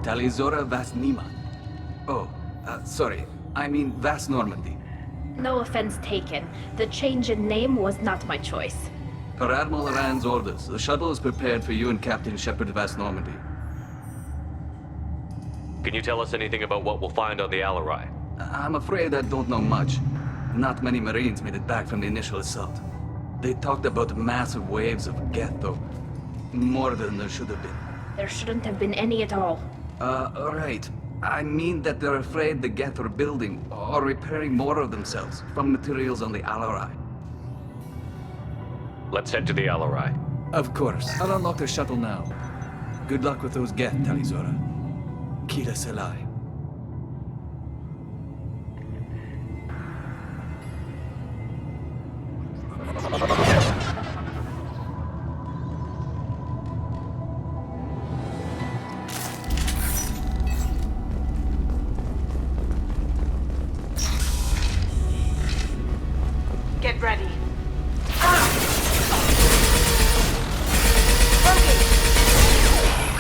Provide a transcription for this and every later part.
Talizora Vasnima. Oh, sorry. I mean Vas Normandy. No offense taken. The change in name was not my choice. Per Admiral Rand's orders, the shuttle is prepared for you and Captain Shepard Vas Normandy. Can you tell us anything about what we'll find on the Alarai? I'm afraid I don't know much. Not many Marines made it back from the initial assault. They talked about massive waves of Geth, though. More than there should have been. There shouldn't have been any at all. Right. I mean that they're afraid the Geth are building or repairing more of themselves from materials on the Alarai. Let's head to the Alarai. Of course. I'll unlock the shuttle now. Good luck with those Geth, Talizora. Kira Selai. Get ready.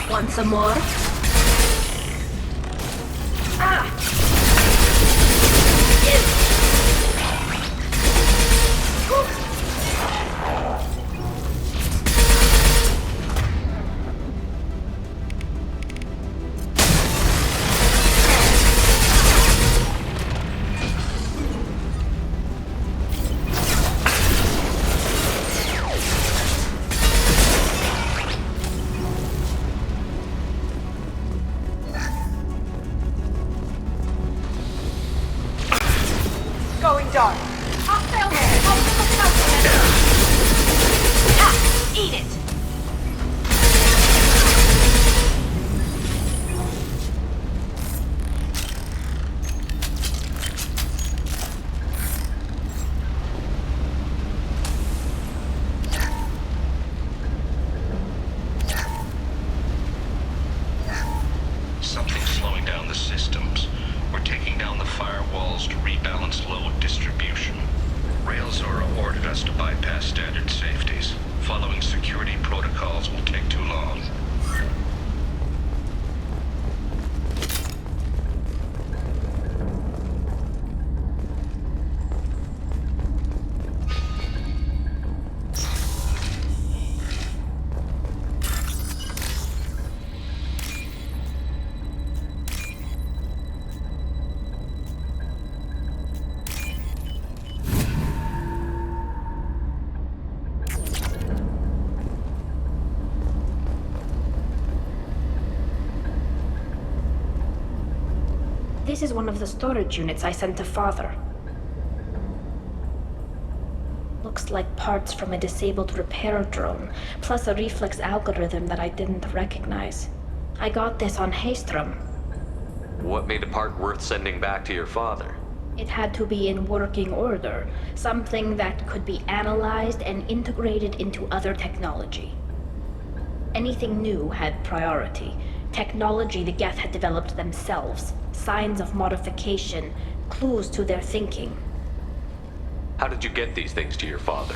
Want some more? Going dark. Eat it! Something's slowing down the systems. We're taking down the firewalls to rebalance load distribution. Railzora ordered us to bypass standard safeties. Following security protocols will take too long. This is one of the storage units I sent to Father. Looks like parts from a disabled repair drone, plus a reflex algorithm that I didn't recognize. I got this on Haystrom. What made a part worth sending back to your father? It had to be in working order, something that could be analyzed and integrated into other technology. Anything new had priority. Technology the Geth had developed themselves, signs of modification, clues to their thinking. How did you get these things to your father?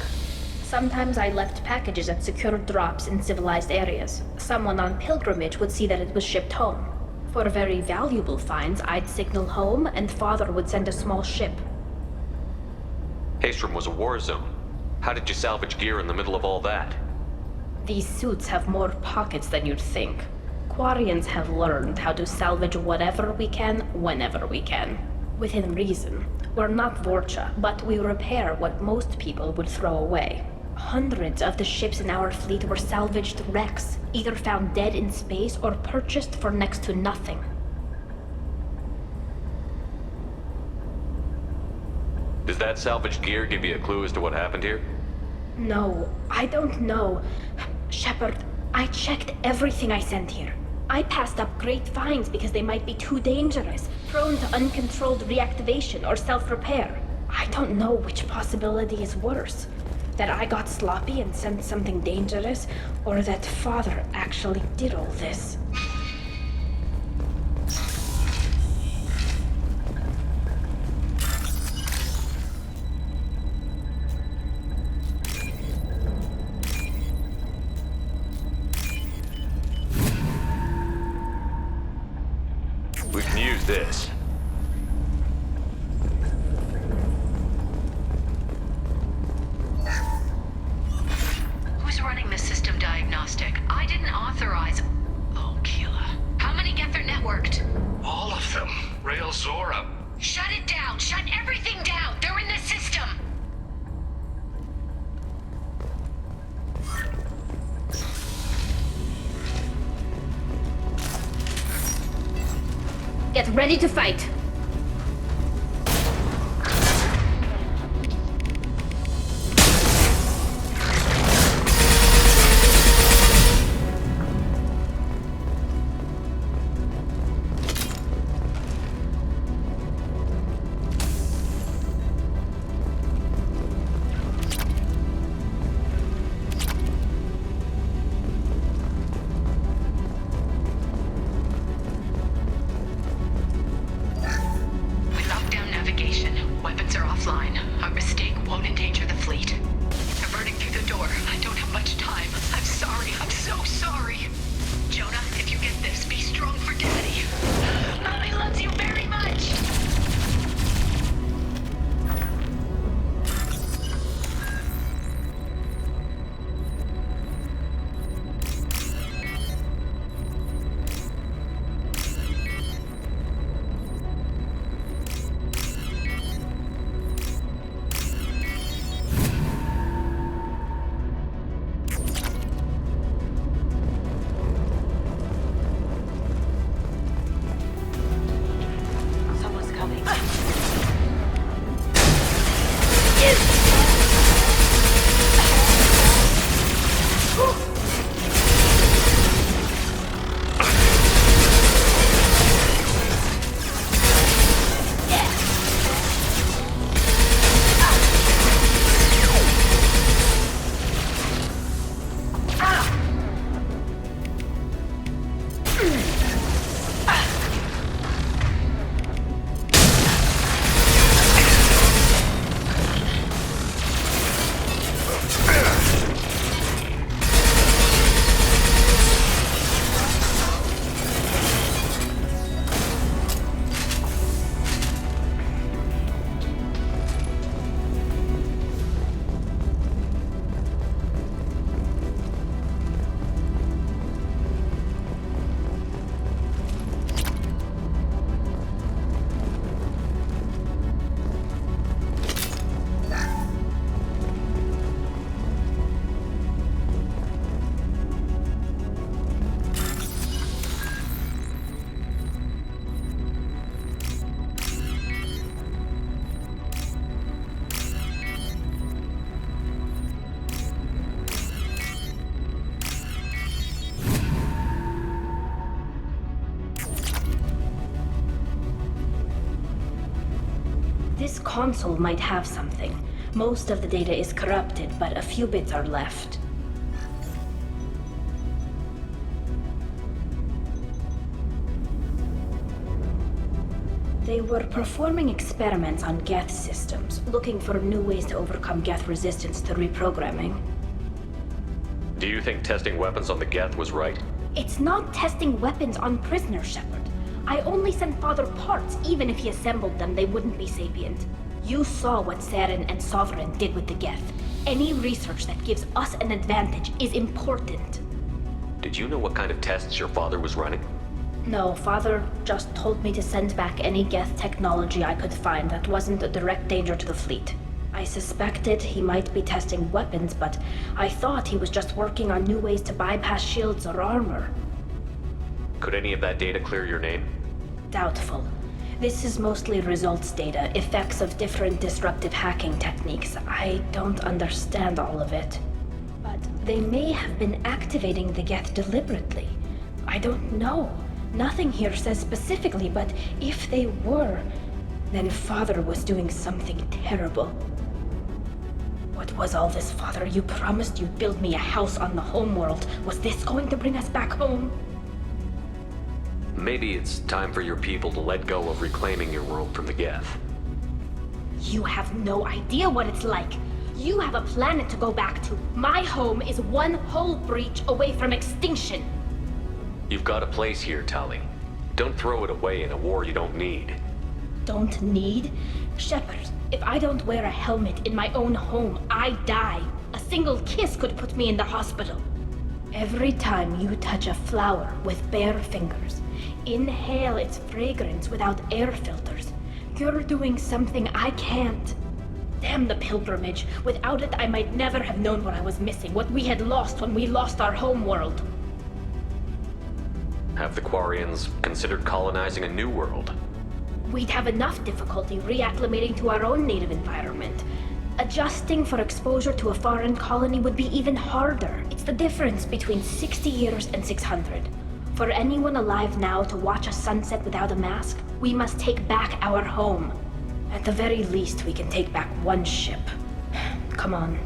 Sometimes I left packages at secured drops in civilized areas. Someone on pilgrimage would see that it was shipped home. For very valuable finds, I'd signal home and Father would send a small ship. Haystrom was a war zone. How did you salvage gear in the middle of all that? These suits have more pockets than you'd think. Quarians have learned how to salvage whatever we can, whenever we can. Within reason. We're not Vorcha, but we repair what most people would throw away. Hundreds of the ships in our fleet were salvaged wrecks, either found dead in space or purchased for next to nothing. Does that salvaged gear give you a clue as to what happened here? No, I don't know. Shepard, I checked everything I sent here. I passed up great finds because they might be too dangerous, prone to uncontrolled reactivation or self-repair. I don't know which possibility is worse. That I got sloppy and sent something dangerous, or that Father actually did all this. use this. Who's running the system diagnostic? I didn't authorize... Oh, Keela. How many Geth are networked? All of them. Rail Zora. Shut it down! Shut everything down! They're in the system! Get ready to fight. We locked down navigation. Weapons are offline. Our mistake won't endanger the fleet. They're burning through the door. I don't have much time. I'm sorry. I'm so sorry. Jonah, if you get this, be strong for Daddy. Mommy loves you very much. Someone's coming. This console might have something. Most of the data is corrupted, but a few bits are left. They were performing experiments on Geth systems, looking for new ways to overcome Geth resistance to reprogramming. Do you think testing weapons on the Geth was right? It's not testing weapons on prisoners, Shepard. I only sent Father parts. Even if he assembled them, they wouldn't be sapient. You saw what Saren and Sovereign did with the Geth. Any research that gives us an advantage is important. Did you know what kind of tests your father was running? No, Father just told me to send back any Geth technology I could find that wasn't a direct danger to the fleet. I suspected he might be testing weapons, but I thought he was just working on new ways to bypass shields or armor. Could any of that data clear your name? Doubtful. This is mostly results data, effects of different disruptive hacking techniques. I don't understand all of it. But they may have been activating the Geth deliberately. I don't know. Nothing here says specifically, but if they were, then Father was doing something terrible. What was all this, Father? You promised you'd build me a house on the homeworld. Was this going to bring us back home? Maybe it's time for your people to let go of reclaiming your world from the Geth. You have no idea what it's like. You have a planet to go back to. My home is one hull breach away from extinction. You've got a place here, Tali. Don't throw it away in a war you don't need. Don't need? Shepard, if I don't wear a helmet in my own home, I die. A single kiss could put me in the hospital. Every time you touch a flower with bare fingers, inhale its fragrance without air filters, you're doing something I can't. Damn the pilgrimage. Without it, I might never have known what I was missing, what we had lost when we lost our home world. Have the Quarians considered colonizing a new world? We'd have enough difficulty reacclimating to our own native environment. Adjusting for exposure to a foreign colony would be even harder. It's the difference between 60 years and 600. For anyone alive now to watch a sunset without a mask, we must take back our home. At the very least, we can take back one ship. Come on.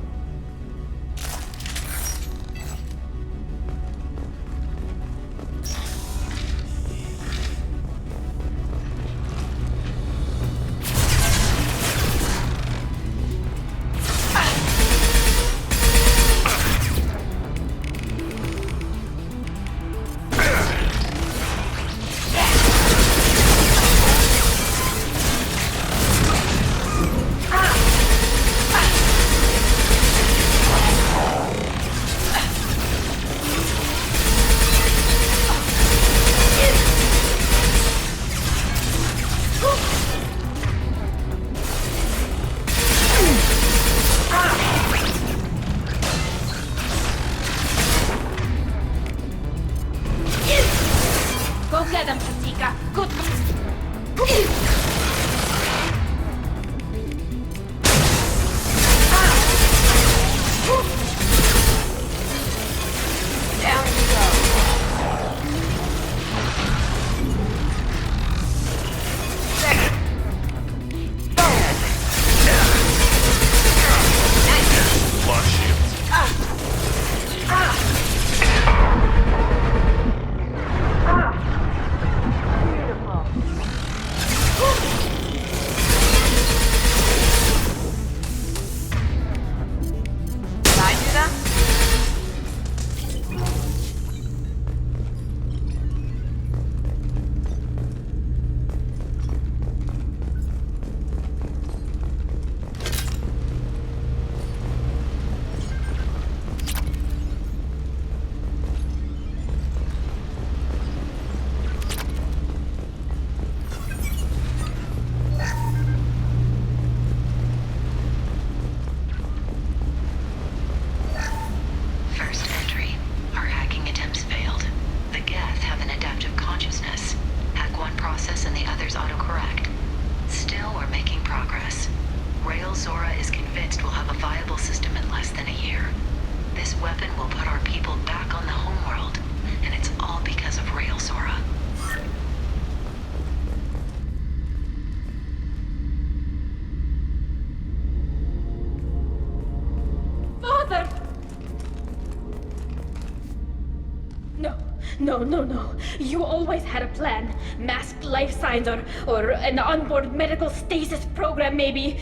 No. You always had a plan. Masked life signs or an onboard medical stasis program, maybe.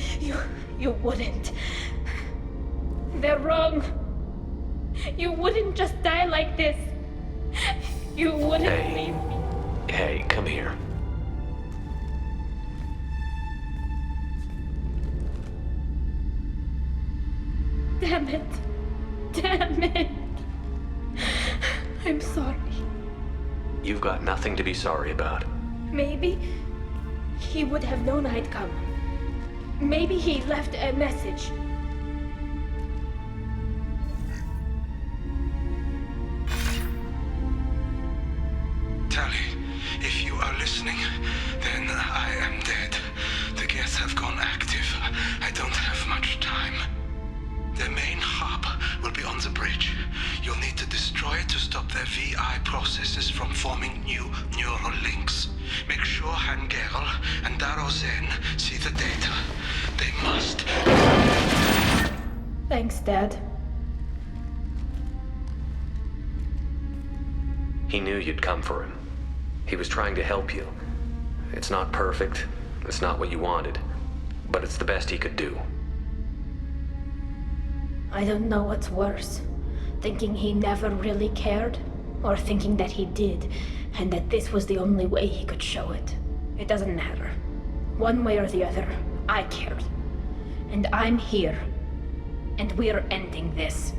You wouldn't. They're wrong. You wouldn't just die like this. You wouldn't leave me. Hey, come here. Damn it. I'm sorry. You've got nothing to be sorry about. Maybe he would have known I'd come. Maybe he left a message. Tally, if you are listening, then I am dead. The gas have gone active. I don't have much time. The main hub will be on the bridge. You'll need to destroy it to stop their VI processes from forming new neural links. Make sure Hangerl and Darozen see the data. They must. Thanks, Dad. He knew you'd come for him. He was trying to help you. It's not perfect. It's not what you wanted. But it's the best he could do. I don't know what's worse. Thinking he never really cared, or thinking that he did, and that this was the only way he could show it. It doesn't matter. One way or the other, I cared. And I'm here. And we're ending this.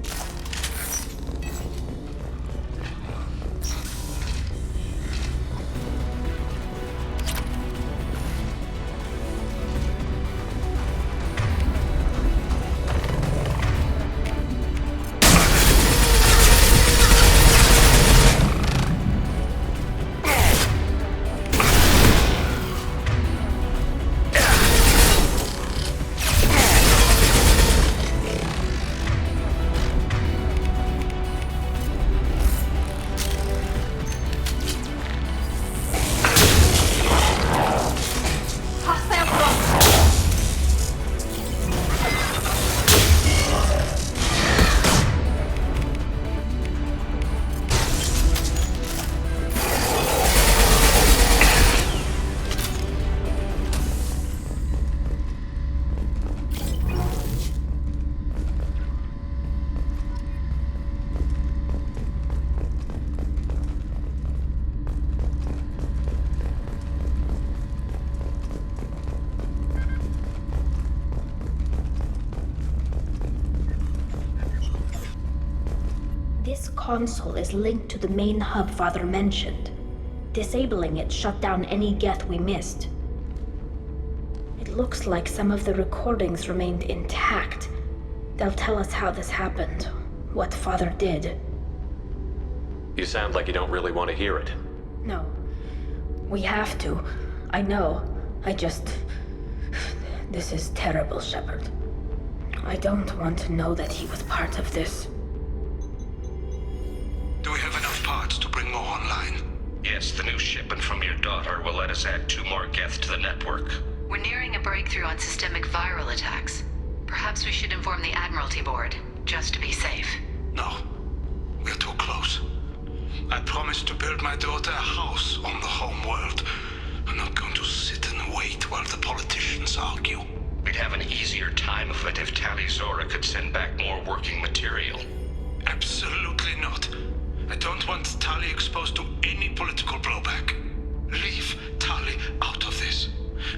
This console is linked to the main hub Father mentioned. Disabling it shut down any geth we missed. It looks like some of the recordings remained intact. They'll tell us how this happened, what Father did. You sound like you don't really want to hear it. No. We have to. I know. This is terrible, Shepard. I don't want to know that he was part of this. Do we have enough parts to bring more online? Yes, the new shipment from your daughter will let us add 2 more geth to the network. We're nearing a breakthrough on systemic viral attacks. Perhaps we should inform the Admiralty Board, just to be safe. No. We're too close. I promised to build my daughter a house on the home world. I'm not going to sit and wait while the politicians argue. We'd have an easier time of it if Tali Zora could send back more working material. Absolutely not. I don't want Tali exposed to any political blowback. Leave Tali out of this.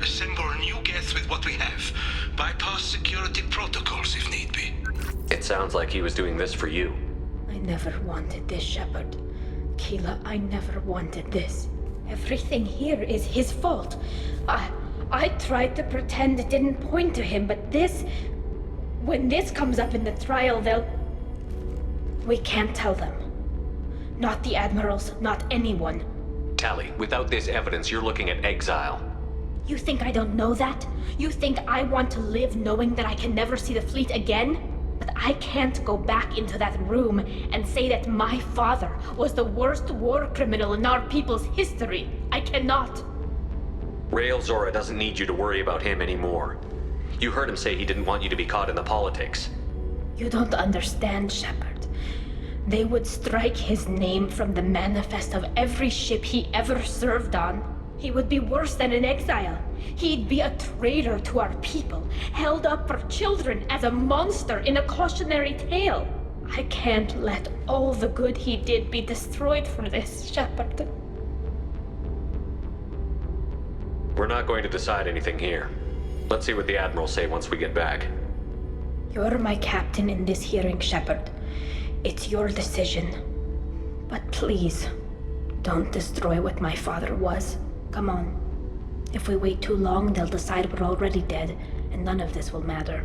Assemble a new geth with what we have. Bypass security protocols if need be. It sounds like he was doing this for you. I never wanted this, Shepard. Keela, I never wanted this. Everything here is his fault. I tried to pretend it didn't point to him, but this... When this comes up in the trial, they'll... We can't tell them. Not the admirals, not anyone. Tali, without this evidence, you're looking at exile. You think I don't know that? You think I want to live knowing that I can never see the fleet again? But I can't go back into that room and say that my father was the worst war criminal in our people's history. I cannot. Rael Zora doesn't need you to worry about him anymore. You heard him say he didn't want you to be caught in the politics. You don't understand, Shepard. They would strike his name from the manifest of every ship he ever served on. He would be worse than an exile. He'd be a traitor to our people, held up for children as a monster in a cautionary tale. I can't let all the good he did be destroyed for this, Shepard. We're not going to decide anything here. Let's see what the Admirals say once we get back. You're my captain in this hearing, Shepard. It's your decision. But please, don't destroy what my father was. Come on. If we wait too long, they'll decide we're already dead, and none of this will matter.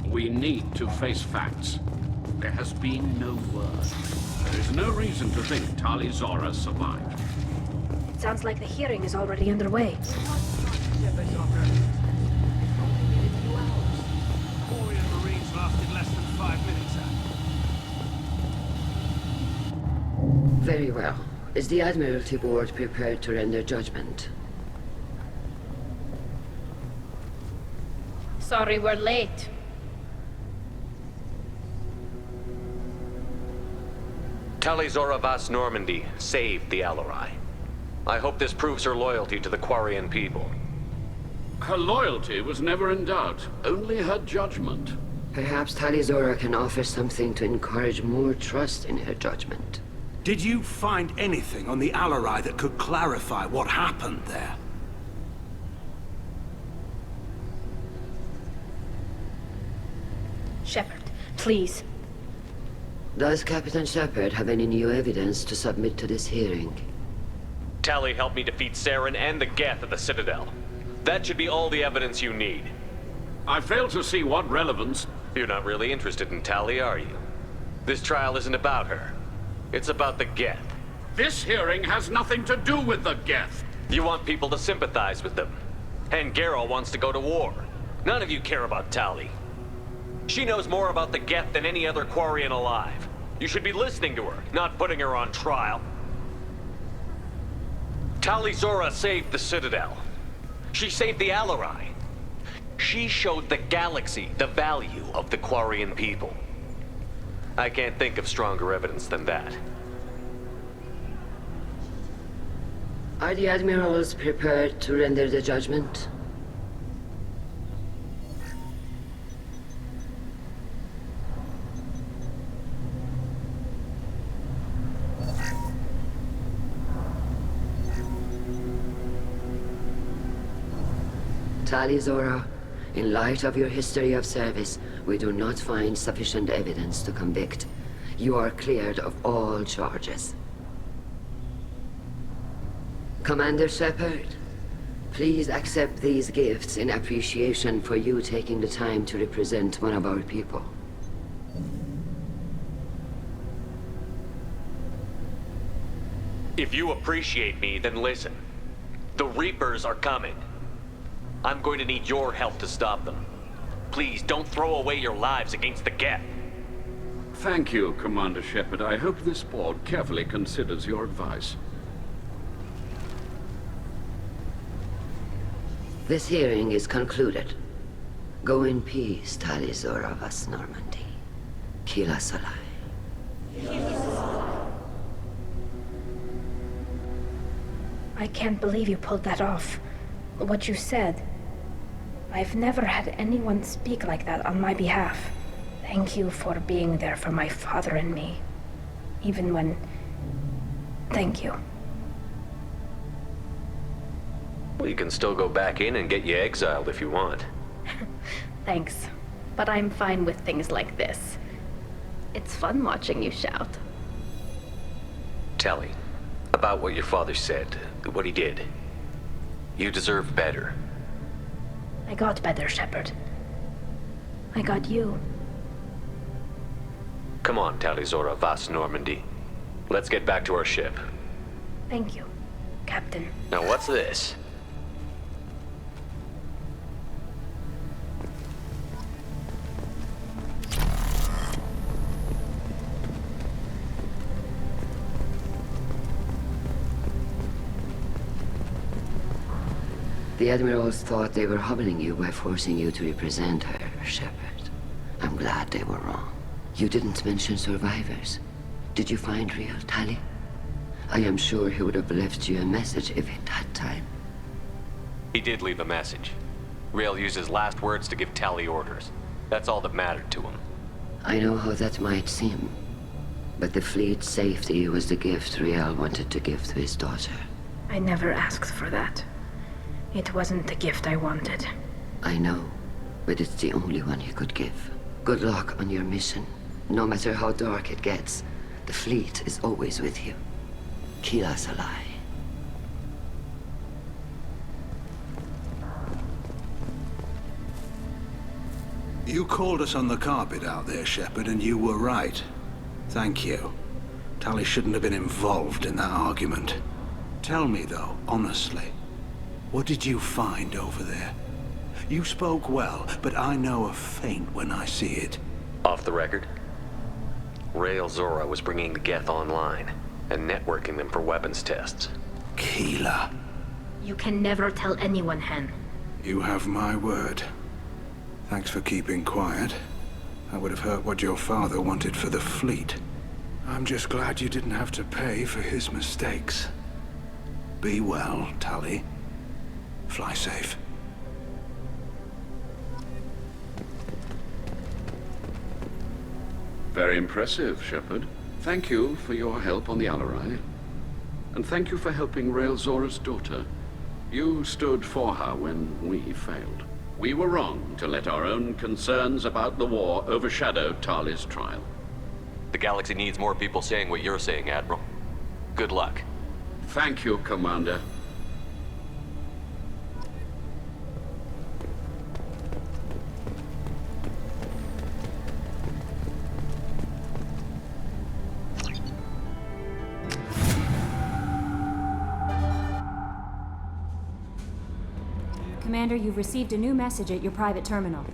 We need to face facts. There has been no word. There is no reason to think Tali Zora survived. It sounds like the hearing is already underway. Marines lasted less than 5 minutes. Very well. Is the Admiralty Board prepared to render judgment? Sorry we're late. Tali Zora Vas Normandy saved the Alarai. I hope this proves her loyalty to the Quarian people. Her loyalty was never in doubt, only her judgment. Perhaps Tali Zora can offer something to encourage more trust in her judgment. Did you find anything on the Alarai that could clarify what happened there? Shepard, please. Does Captain Shepard have any new evidence to submit to this hearing? Tali helped me defeat Saren and the Geth at the Citadel. That should be all the evidence you need. I fail to see what relevance. You're not really interested in Tali, are you? This trial isn't about her. It's about the Geth. This hearing has nothing to do with the Geth. You want people to sympathize with them. And Geralt wants to go to war. None of you care about Tali. She knows more about the Geth than any other Quarian alive. You should be listening to her, not putting her on trial. Tali Zora saved the Citadel. She saved the Alarai. She showed the galaxy the value of the Quarian people. I can't think of stronger evidence than that. Are the admirals prepared to render the judgment? Tali Zora, in light of your history of service, we do not find sufficient evidence to convict. You are cleared of all charges. Commander Shepard, please accept these gifts in appreciation for you taking the time to represent one of our people. If you appreciate me, then listen. The Reapers are coming. I'm going to need your help to stop them. Please, don't throw away your lives against the Geth. Thank you, Commander Shepard. I hope this board carefully considers your advice. This hearing is concluded. Go in peace, Tali Zora Vas Normandy. Kila Salai. I can't believe you pulled that off. What you said. I've never had anyone speak like that on my behalf. Thank you for being there for my father and me. Even when... Thank you. We can still go back in and get you exiled if you want. Thanks. But I'm fine with things like this. It's fun watching you shout. Tali, about what your father said, what he did. You deserve better. I got better, Shepard. I got you. Come on, Tali Zora Vas Normandy. Let's get back to our ship. Thank you, Captain. Now what's this? The admirals thought they were humbling you by forcing you to represent her, Shepard. I'm glad they were wrong. You didn't mention survivors. Did you find real Tali? I am sure he would have left you a message if he'd had time. He did leave a message. Rael used his last words to give Tali orders. That's all that mattered to him. I know how that might seem, but the fleet's safety was the gift Rael wanted to give to his daughter. I never asked for that. It wasn't the gift I wanted. I know, but it's the only one he could give. Good luck on your mission. No matter how dark it gets, the fleet is always with you. Kila Salai. You called us on the carpet out there, Shepard, and you were right. Thank you. Tali shouldn't have been involved in that argument. Tell me, though, honestly, what did you find over there? You spoke well, but I know a feint when I see it. Off the record, Rael Zora was bringing the Geth online and networking them for weapons tests. Keela. You can never tell anyone, Hen. You have my word. Thanks for keeping quiet. I would have heard what your father wanted for the fleet. I'm just glad you didn't have to pay for his mistakes. Be well, Tali. Fly safe. Very impressive, Shepard. Thank you for your help on the Alarai. And thank you for helping Rael Zora's daughter. You stood for her when we failed. We were wrong to let our own concerns about the war overshadow Tali's trial. The galaxy needs more people saying what you're saying, Admiral. Good luck. Thank you, Commander. Commander, you've received a new message at your private terminal.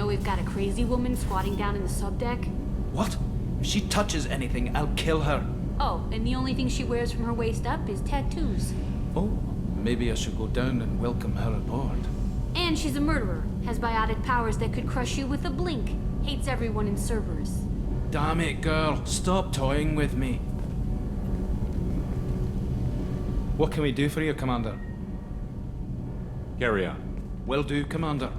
We've got a crazy woman squatting down in the subdeck. What? If she touches anything, I'll kill her. Oh, and the only thing she wears from her waist up is tattoos. Oh, maybe I should go down and welcome her aboard. And she's a murderer, has biotic powers that could crush you with a blink, hates everyone in Cerberus. Damn it, girl. Stop toying with me. What can we do for you, Commander? Carry on. Will do, Commander.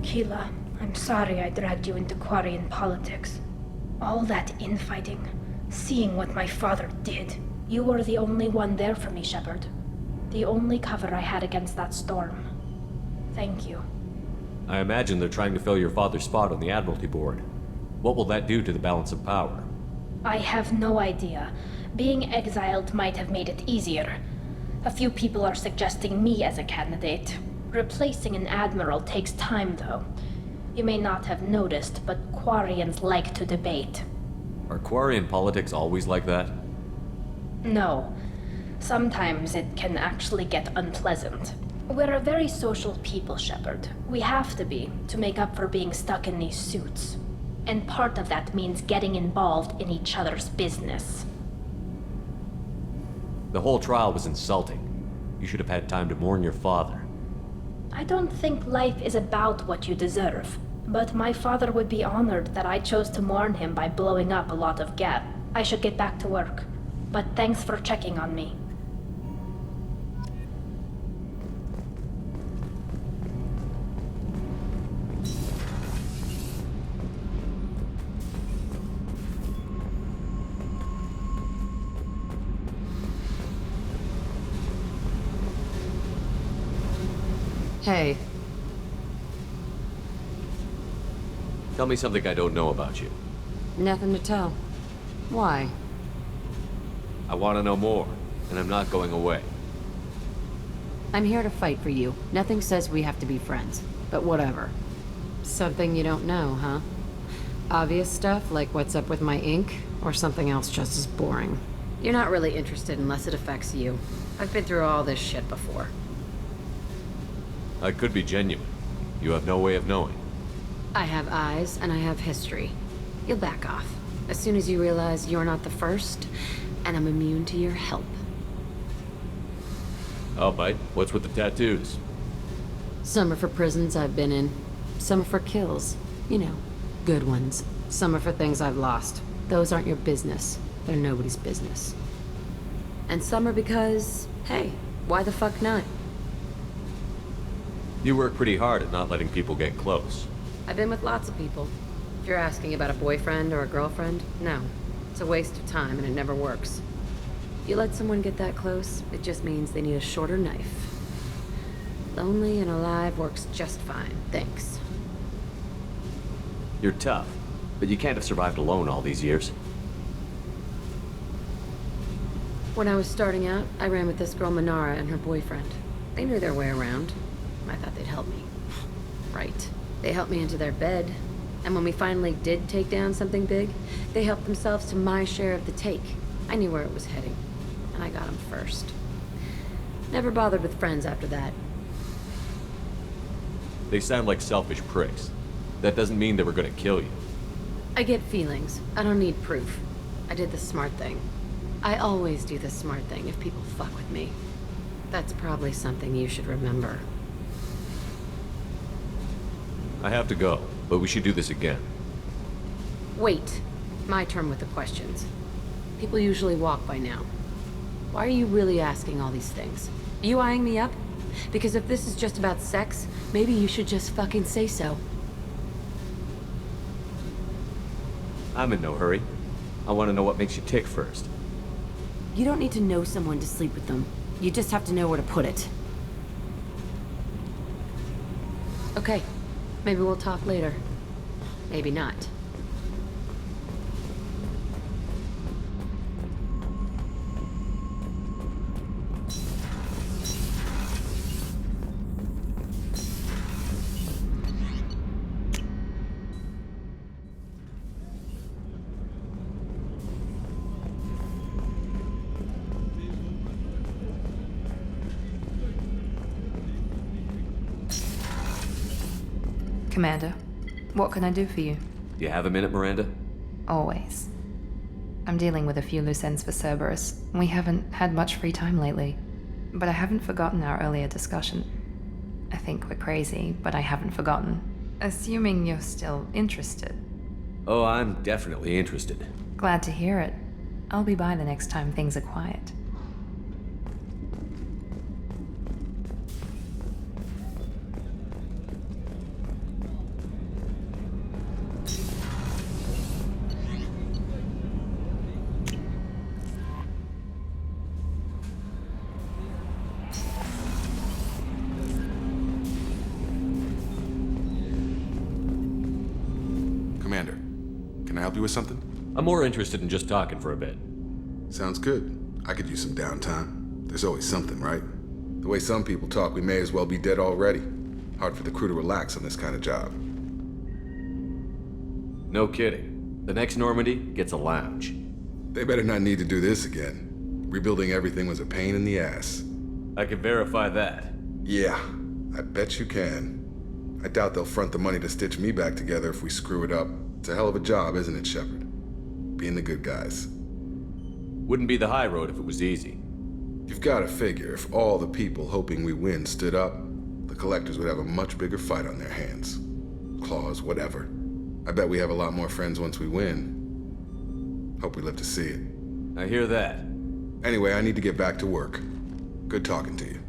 Keela, I'm sorry I dragged you into Quarian politics. All that infighting, seeing what my father did. You were the only one there for me, Shepard. The only cover I had against that storm. Thank you. I imagine they're trying to fill your father's spot on the Admiralty Board. What will that do to the balance of power? I have no idea. Being exiled might have made it easier. A few people are suggesting me as a candidate. Replacing an admiral takes time, though. You may not have noticed, but Quarians like to debate. Are Quarian politics always like that? No. Sometimes it can actually get unpleasant. We're a very social people, Shepard. We have to be, to make up for being stuck in these suits. And part of that means getting involved in each other's business. The whole trial was insulting. You should have had time to mourn your father. I don't think life is about what you deserve, but my father would be honored that I chose to mourn him by blowing up a lot of Geth. I should get back to work, but thanks for checking on me. Hey. Tell me something I don't know about you. Nothing to tell. Why? I want to know more, and I'm not going away. I'm here to fight for you. Nothing says we have to be friends, but whatever. Something you don't know, huh? Obvious stuff, like what's up with my ink, or something else just as boring. You're not really interested unless it affects you. I've been through all this shit before. I could be genuine. You have no way of knowing. I have eyes, and I have history. You'll back off. As soon as you realize you're not the first, and I'm immune to your help. Oh, mate, what's with the tattoos? Some are for prisons I've been in. Some are for kills. You know, good ones. Some are for things I've lost. Those aren't your business. They're nobody's business. And some are because, hey, why the fuck not? You work pretty hard at not letting people get close. I've been with lots of people. If you're asking about a boyfriend or a girlfriend, no. It's a waste of time and it never works. If you let someone get that close, it just means they need a shorter knife. Lonely and alive works just fine, thanks. You're tough, but you can't have survived alone all these years. When I was starting out, I ran with this girl Manara and her boyfriend. They knew their way around. I thought they'd help me. Right. They helped me into their bed. And when we finally did take down something big, they helped themselves to my share of the take. I knew where it was heading. And I got them first. Never bothered with friends after that. They sound like selfish pricks. That doesn't mean they were gonna kill you. I get feelings. I don't need proof. I did the smart thing. I always do the smart thing if people fuck with me. That's probably something you should remember. I have to go, but we should do this again. Wait. My turn with the questions. People usually walk by now. Why are you really asking all these things? Are you eyeing me up? Because if this is just about sex, maybe you should just fucking say so. I'm in no hurry. I want to know what makes you tick first. You don't need to know someone to sleep with them. You just have to know where to put it. Okay. Maybe we'll talk later. Maybe not. Commander, what can I do for you? Do you have a minute, Miranda? Always. I'm dealing with a few loose ends for Cerberus. We haven't had much free time lately. But I haven't forgotten our earlier discussion. I think we're crazy, but I haven't forgotten. Assuming you're still interested. Oh, I'm definitely interested. Glad to hear it. I'll be by the next time things are quiet. Commander, can I help you with something? I'm more interested in just talking for a bit. Sounds good. I could use some downtime. There's always something, right? The way some people talk, we may as well be dead already. Hard for the crew to relax on this kind of job. No kidding. The next Normandy gets a lounge. They better not need to do this again. Rebuilding everything was a pain in the ass. I can verify that. Yeah, I bet you can. I doubt they'll front the money to stitch me back together if we screw it up. It's a hell of a job, isn't it, Shepard? Being the good guys. Wouldn't be the high road if it was easy. You've got to figure if all the people hoping we win stood up, the collectors would have a much bigger fight on their hands. Claws, whatever. I bet we have a lot more friends once we win. Hope we live to see it. I hear that. Anyway, I need to get back to work. Good talking to you.